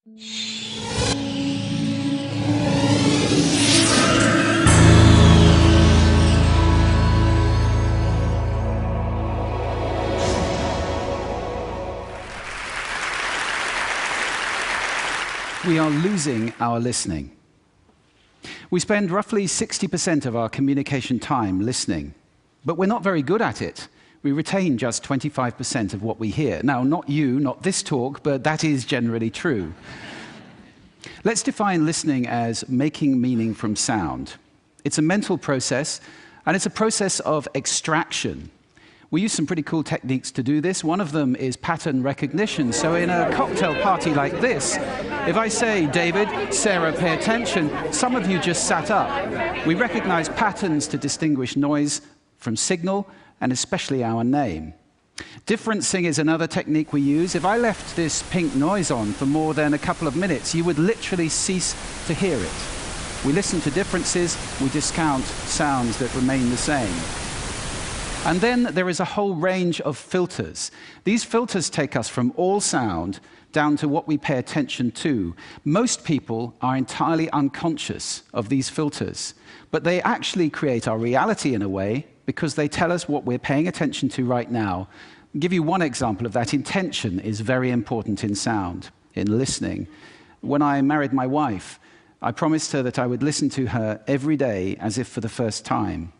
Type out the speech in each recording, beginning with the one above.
We are losing our listening. We spend roughly 60% of our communication time listening, but we're not very good at it. We retain just 25% of what we hear. Now, not you, not this talk, but that is generally true. Let's define listening as making meaning from sound. It's a mental process, and it's a process of extraction. We use some pretty cool techniques to do this. One of them is pattern recognition. So in a cocktail party like this, if I say, David, Sarah, pay attention, some of you just sat up. We recognize patterns to distinguish noise from signal, and especially our name. Differencing is another technique we use. If I left this pink noise on for more than a couple of minutes, you would literally cease to hear it. We listen to differences, we discount sounds that remain the same. And then there is a whole range of filters. These filters take us from all sound down to what we pay attention to. Most people are entirely unconscious of these filters, but they actually create our reality in a way because they tell us what we're paying attention to right now. I'll give you one example of that. Intention is very important in sound, in listening. When I married my wife, I promised her that I would listen to her every day as if for the first time.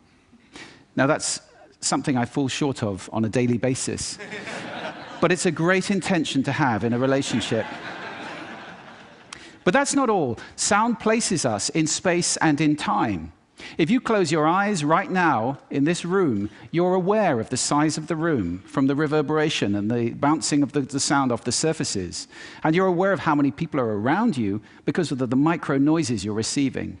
Now that's something I fall short of on a daily basis. But it's a great intention to have in a relationship. But that's not all. Sound places us in space and in time. If you close your eyes right now in this room, you're aware of the size of the room from the reverberation and the bouncing of the sound off the surfaces. And you're aware of how many people are around you because of the micro noises you're receiving.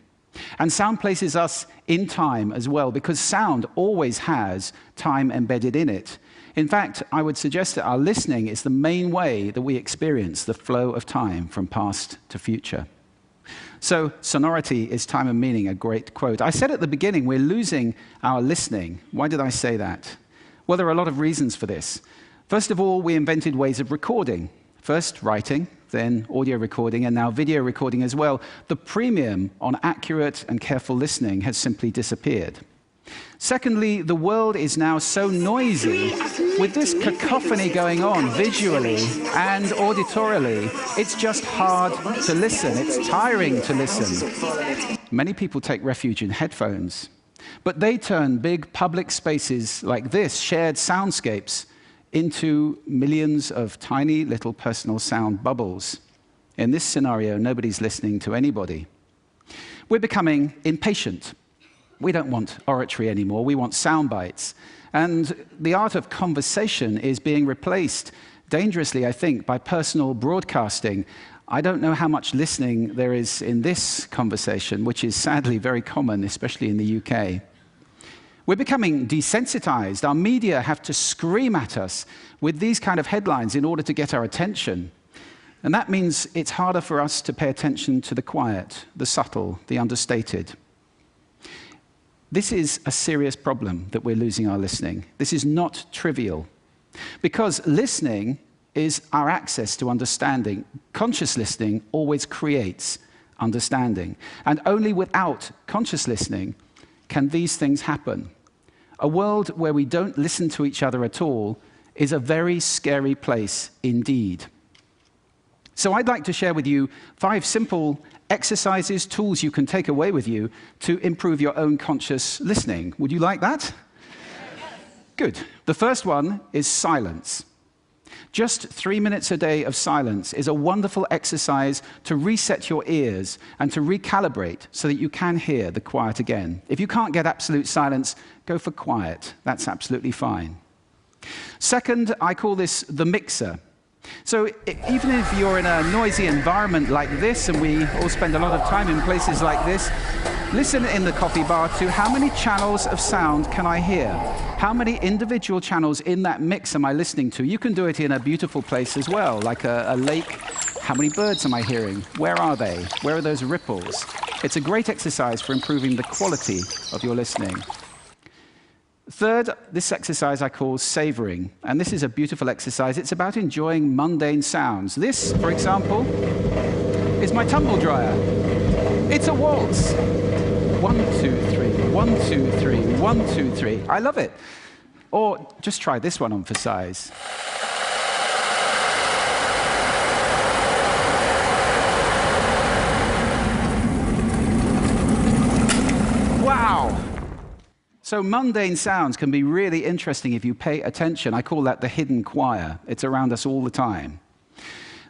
And sound places us in time as well, because sound always has time embedded in it. In fact, I would suggest that our listening is the main way that we experience the flow of time from past to future. So, sonority is time and meaning, a great quote. I said at the beginning, we're losing our listening. Why did I say that? Well, there are a lot of reasons for this. First of all, we invented ways of recording. First, writing, then audio recording, and now video recording as well. The premium on accurate and careful listening has simply disappeared. Secondly, the world is now so noisy, with this cacophony going on visually and auditorily, it's just hard to listen. It's tiring to listen. Many people take refuge in headphones, but they turn big public spaces like this, shared soundscapes, into millions of tiny little personal sound bubbles. In this scenario, nobody's listening to anybody. We're becoming impatient. We don't want oratory anymore, we want sound bites. And the art of conversation is being replaced, dangerously, I think, by personal broadcasting. I don't know how much listening there is in this conversation, which is sadly very common, especially in the UK. We're becoming desensitized. Our media have to scream at us with these kind of headlines in order to get our attention. And that means it's harder for us to pay attention to the quiet, the subtle, the understated. This is a serious problem that we're losing our listening. This is not trivial. Because listening is our access to understanding. Conscious listening always creates understanding. And only without conscious listening can these things happen. A world where we don't listen to each other at all is a very scary place indeed. So I'd like to share with you 5 simple exercises, tools you can take away with you to improve your own conscious listening. Would you like that? Good. The first one is silence. Just 3 minutes a day of silence is a wonderful exercise to reset your ears and to recalibrate so that you can hear the quiet again. If you can't get absolute silence, go for quiet. That's absolutely fine. Second, I call this the mixer. So even if you're in a noisy environment like this, and we all spend a lot of time in places like this, listen in the coffee bar to how many channels of sound can I hear? How many individual channels in that mix am I listening to? You can do it in a beautiful place as well, like a lake. How many birds am I hearing? Where are they? Where are those ripples? It's a great exercise for improving the quality of your listening. Third, this exercise I call savoring, and this is a beautiful exercise. It's about enjoying mundane sounds. This, for example, is my tumble dryer. It's a waltz. 1, 2, 3, 1, 2, 3, 1, 2, 3. I love it. Or just try this one on for size. Wow! So mundane sounds can be really interesting if you pay attention. I call that the hidden choir. It's around us all the time.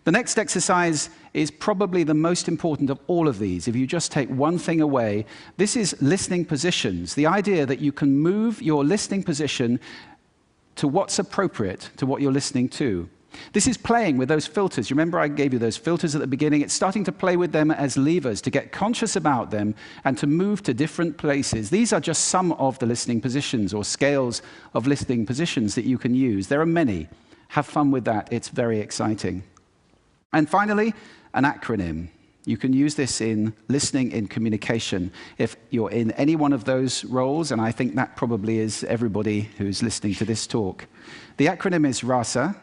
The next exercise is probably the most important of all of these. If you just take one thing away, this is listening positions. The idea that you can move your listening position to what's appropriate to what you're listening to. This is playing with those filters. You remember I gave you those filters at the beginning? It's starting to play with them as levers, to get conscious about them and to move to different places. These are just some of the listening positions or scales of listening positions that you can use. There are many. Have fun with that. It's very exciting. And finally, an acronym. You can use this in listening, in communication. If you're in any one of those roles, and I think that probably is everybody who's listening to this talk. The acronym is RASA,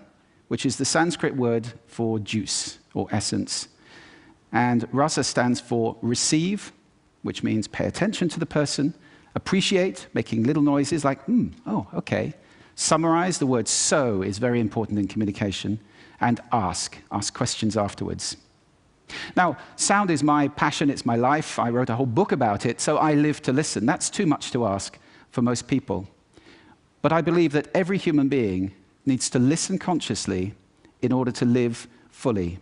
which is the Sanskrit word for juice or essence. And rasa stands for receive, which means pay attention to the person, appreciate, making little noises like, oh, okay. Summarize, the word so is very important in communication, and ask questions afterwards. Now, sound is my passion, it's my life. I wrote a whole book about it, so I live to listen. That's too much to ask for most people. But I believe that every human being needs to listen consciously in order to live fully.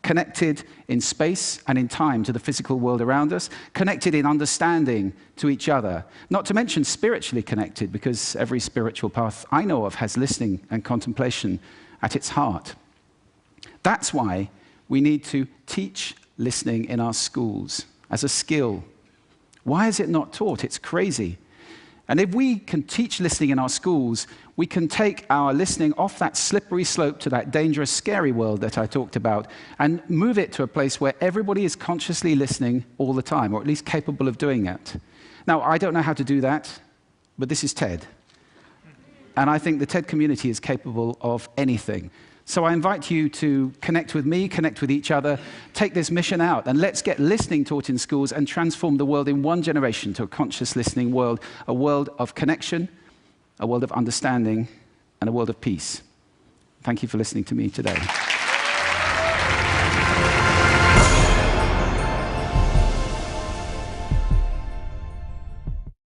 Connected in space and in time to the physical world around us, connected in understanding to each other, not to mention spiritually connected, because every spiritual path I know of has listening and contemplation at its heart. That's why we need to teach listening in our schools as a skill. Why is it not taught? It's crazy. And if we can teach listening in our schools, we can take our listening off that slippery slope to that dangerous, scary world that I talked about and move it to a place where everybody is consciously listening all the time, or at least capable of doing it. Now, I don't know how to do that, but this is TED. And I think the TED community is capable of anything. So I invite you to connect with me, connect with each other, take this mission out, and let's get listening taught in schools and transform the world in one generation to a conscious listening world, a world of connection, a world of understanding, and a world of peace. Thank you for listening to me today.